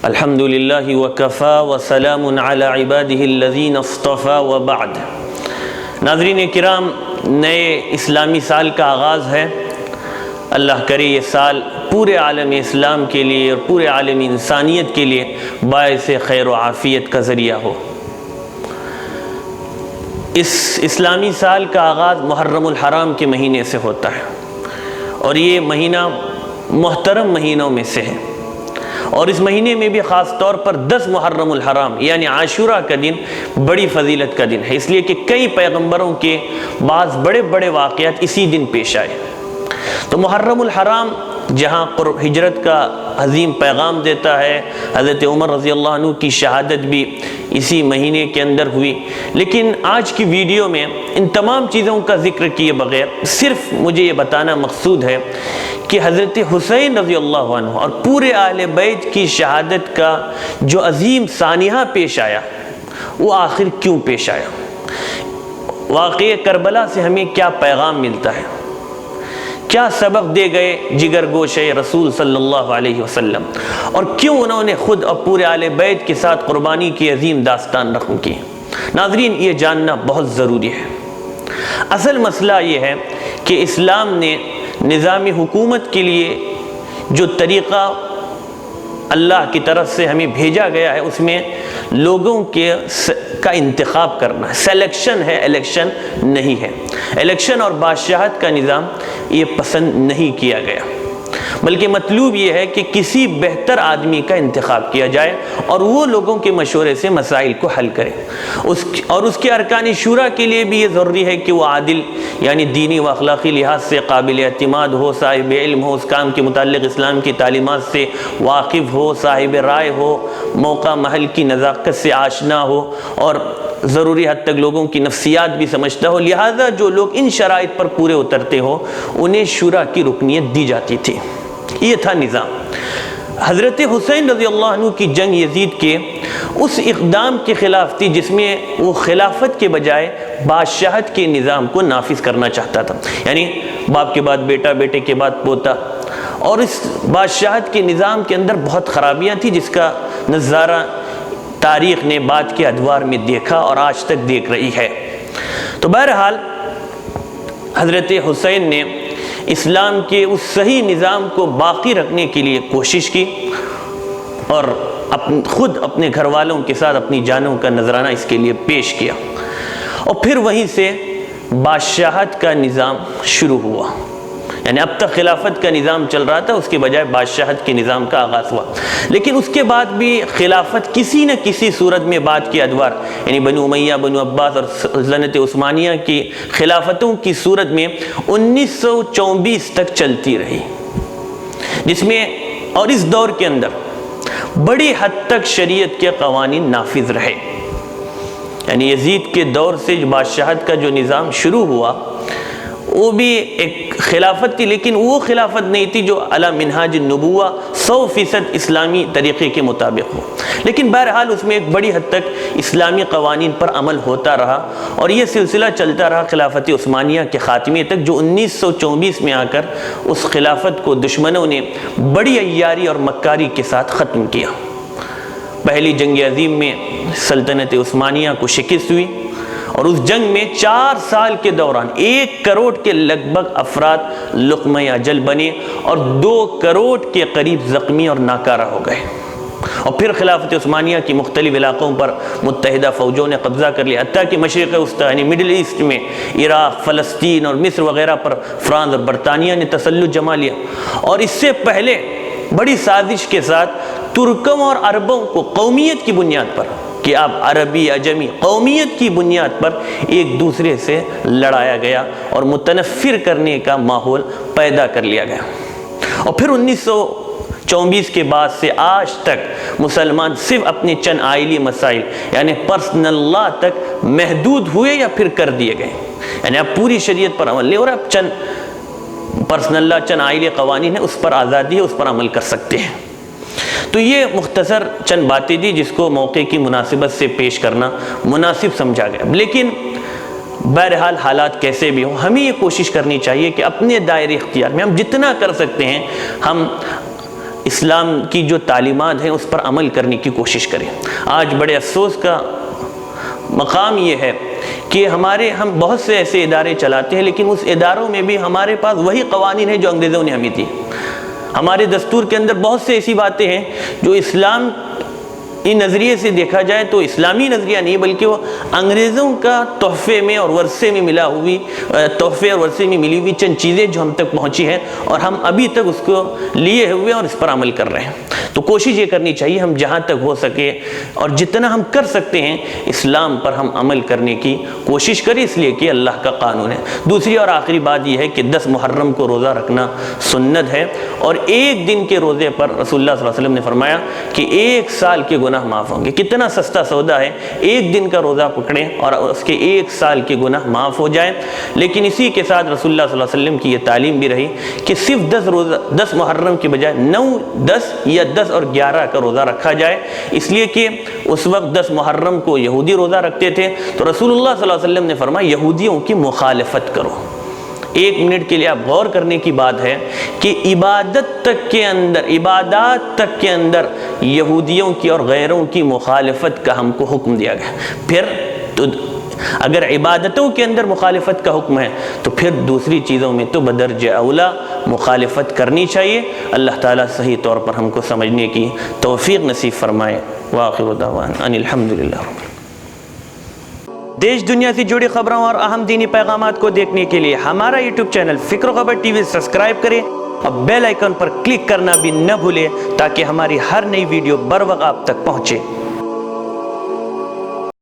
الحمدللہ وکفا وسلام علی عبادہ الذین اصطفى وبعد۔ ناظرین کرام، نئے اسلامی سال کا آغاز ہے۔ اللہ کرے یہ سال پورے عالم اسلام کے لیے اور پورے عالم انسانیت کے لیے باعث خیر و عافیت کا ذریعہ ہو۔ اس اسلامی سال کا آغاز محرم الحرام کے مہینے سے ہوتا ہے، اور یہ مہینہ محترم مہینوں میں سے ہے، اور اس مہینے میں بھی خاص طور پر 10 محرم الحرام یعنی عاشورہ کا دن بڑی فضیلت کا دن ہے، اس لیے کہ کئی پیغمبروں کے بعض بڑے بڑے واقعات اسی دن پیش آئے۔ تو محرم الحرام جہاں ہجرت کا عظیم پیغام دیتا ہے، حضرت عمر رضی اللہ عنہ کی شہادت بھی اسی مہینے کے اندر ہوئی، لیکن آج کی ویڈیو میں ان تمام چیزوں کا ذکر کیے بغیر صرف مجھے یہ بتانا مقصود ہے کہ حضرت حسین رضی اللہ عنہ اور پورے اہل بیت کی شہادت کا جو عظیم سانحہ پیش آیا وہ آخر کیوں پیش آیا، واقعہ کربلا سے ہمیں کیا پیغام ملتا ہے، کیا سبق دے گئے جگر گوشے رسول صلی اللہ علیہ وسلم، اور کیوں انہوں نے خود اور پورے اہل بیت کے ساتھ قربانی کی عظیم داستان رقم کی۔ ناظرین، یہ جاننا بہت ضروری ہے۔ اصل مسئلہ یہ ہے کہ اسلام نے نظام حکومت کے لیے جو طریقہ اللہ کی طرف سے ہمیں بھیجا گیا ہے، اس میں لوگوں کا انتخاب کرنا ہے، سلیکشن ہے، الیکشن نہیں ہے۔ الیکشن اور بادشاہت کا نظام یہ پسند نہیں کیا گیا، بلکہ مطلوب یہ ہے کہ کسی بہتر آدمی کا انتخاب کیا جائے اور وہ لوگوں کے مشورے سے مسائل کو حل کرے، اور اس کے ارکان شورا کے لیے بھی یہ ضروری ہے کہ وہ عادل یعنی دینی و اخلاقی لحاظ سے قابل اعتماد ہو، صاحب علم ہو، اس کام کے متعلق اسلام کی تعلیمات سے واقف ہو، صاحب رائے ہو، موقع محل کی نزاکت سے آشنا ہو، اور ضروری حد تک لوگوں کی نفسیات بھی سمجھتا ہو۔ لہذا جو لوگ ان شرائط پر پورے اترتے ہو انہیں شورا کی رکنیت دی جاتی تھی۔ یہ تھا نظام۔ حضرت حسین رضی اللہ عنہ کی جنگ یزید کے اس اقدام کے خلاف تھی جس میں وہ خلافت کے بجائے بادشاہت کے نظام کو نافذ کرنا چاہتا تھا، یعنی باپ کے بعد بیٹا، بیٹے کے بعد پوتا، اور اس بادشاہت کے نظام کے اندر بہت خرابیاں تھیں جس کا نظارہ تاریخ نے بعد کے ادوار میں دیکھا اور آج تک دیکھ رہی ہے۔ تو بہرحال حضرت حسین نے اسلام کے اس صحیح نظام کو باقی رکھنے کے لیے کوشش کی، اور خود اپنے گھر والوں کے ساتھ اپنی جانوں کا نذرانہ اس کے لیے پیش کیا، اور پھر وہیں سے بادشاہت کا نظام شروع ہوا، یعنی اب تک خلافت کا نظام چل رہا تھا، اس کے بجائے بادشاہت کے نظام کا آغاز ہوا۔ لیکن اس کے بعد بھی خلافت کسی نہ کسی صورت میں بعد کے ادوار یعنی بنو امیہ، بنو عباس اور سلطنت عثمانیہ کی خلافتوں کی صورت میں 1924 تک چلتی رہی، جس میں اور اس دور کے اندر بڑی حد تک شریعت کے قوانین نافذ رہے۔ یعنی یزید کے دور سے جو بادشاہت کا جو نظام شروع ہوا وہ بھی ایک خلافت تھی، لیکن وہ خلافت نہیں تھی جو علی منہاج النبوہ 100% اسلامی طریقے کے مطابق ہو، لیکن بہرحال اس میں ایک بڑی حد تک اسلامی قوانین پر عمل ہوتا رہا، اور یہ سلسلہ چلتا رہا خلافت عثمانیہ کے خاتمے تک، جو 1924 میں آ کر اس خلافت کو دشمنوں نے بڑی عیاری اور مکاری کے ساتھ ختم کیا۔ پہلی جنگ عظیم میں سلطنت عثمانیہ کو شکست ہوئی، اور اس جنگ میں 4 سال کے دوران 1 کروڑ کے لگ بھگ افراد لقمہ اجل بنے، اور 2 کروڑ کے قریب زخمی اور ناکارہ ہو گئے، اور پھر خلافت عثمانیہ کی مختلف علاقوں پر متحدہ فوجوں نے قبضہ کر لیا، حتیٰ کہ مشرق وسطیٰ یعنی مڈل ایسٹ میں عراق، فلسطین اور مصر وغیرہ پر فرانس اور برطانیہ نے تسلط جما لیا، اور اس سے پہلے بڑی سازش کے ساتھ ترکوں اور عربوں کو قومیت کی بنیاد پر، کہ آپ عربی، اجمی، قومیت کی بنیاد پر ایک دوسرے سے لڑایا گیا اور متنفر کرنے کا ماحول پیدا کر لیا گیا، اور پھر 1924 کے بعد سے آج تک مسلمان صرف اپنے چند آئلی مسائل یعنی پرسنل لا تک محدود ہوئے یا پھر کر دیے گئے، یعنی اب پوری شریعت پر عمل نہیں ہو رہا، اب چند پرسنل لا، چند آئلی قوانین ہیں، اس پر آزادی ہے، اس پر عمل کر سکتے ہیں۔ تو یہ مختصر چند باتیں تھی جس کو موقع کی مناسبت سے پیش کرنا مناسب سمجھا گیا، لیکن بہرحال حالات کیسے بھی ہوں ہمیں یہ کوشش کرنی چاہیے کہ اپنے دائرے اختیار میں ہم جتنا کر سکتے ہیں ہم اسلام کی جو تعلیمات ہیں اس پر عمل کرنے کی کوشش کریں۔ آج بڑے افسوس کا مقام یہ ہے کہ ہم بہت سے ایسے ادارے چلاتے ہیں، لیکن اس اداروں میں بھی ہمارے پاس وہی قوانین ہیں جو انگریزوں نے ہمیں دی۔ ہمارے دستور کے اندر بہت سے ایسی باتیں ہیں جو اسلام ان نظریے سے دیکھا جائے تو اسلامی نظریہ نہیں، بلکہ وہ انگریزوں کا تحفے میں اور ورثے میں ملی ہوئی چند چیزیں جو ہم تک پہنچی ہیں، اور ہم ابھی تک اس کو لیے ہوئے اور اس پر عمل کر رہے ہیں۔ تو کوشش یہ کرنی چاہیے ہم جہاں تک ہو سکے اور جتنا ہم کر سکتے ہیں اسلام پر ہم عمل کرنے کی کوشش کریں، اس لیے کہ اللہ کا قانون ہے۔ دوسری اور آخری بات یہ ہے کہ 10 محرم کو روزہ رکھنا سنت ہے، اور ایک دن کے روزے پر رسول اللہ صلی اللہ علیہ وسلم نے فرمایا کہ 1 سال کے گناہ معاف ہوں گے۔ کتنا سستا سودا ہے، ایک دن کا روزہ پکڑیں اور اس کے 1 سال کے گناہ معاف ہو جائیں۔ لیکن اسی کے ساتھ رسول اللہ صلی اللہ علیہ وسلم کی یہ تعلیم بھی رہی کہ صرف 10 محرم کی بجائے 9، 10 یا 10 اور 11 کا روزہ رکھا جائے، اس لیے کہ اس وقت 10 محرم کو یہودی روزہ رکھتے تھے، تو رسول اللہ صلی اللہ علیہ وسلم نے فرمایا یہودیوں کی مخالفت کرو۔ 1 منٹ کے لیے آپ غور کرنے کی بات ہے کہ عبادات تک کے اندر یہودیوں کی اور غیروں کی مخالفت کا ہم کو حکم دیا گیا۔ پھر تو اگر عبادتوں کے اندر مخالفت کا حکم ہے تو پھر دوسری چیزوں میں تو بدرجہ اولا مخالفت کرنی چاہیے۔ اللہ تعالیٰ صحیح طور پر ہم کو سمجھنے کی توفیق نصیب فرمائے۔ وآخر دعوانا ان الحمدللہ۔ دیش دنیا سے جڑی خبروں اور اہم دینی پیغامات کو دیکھنے کے لیے ہمارا یوٹیوب چینل فکر و خبر ٹی وی سبسکرائب کریں اور بیل آئیکن پر کلک کرنا بھی نہ بھولیں تاکہ ہماری ہر نئی ویڈیو بر وقت آپ تک پہنچے۔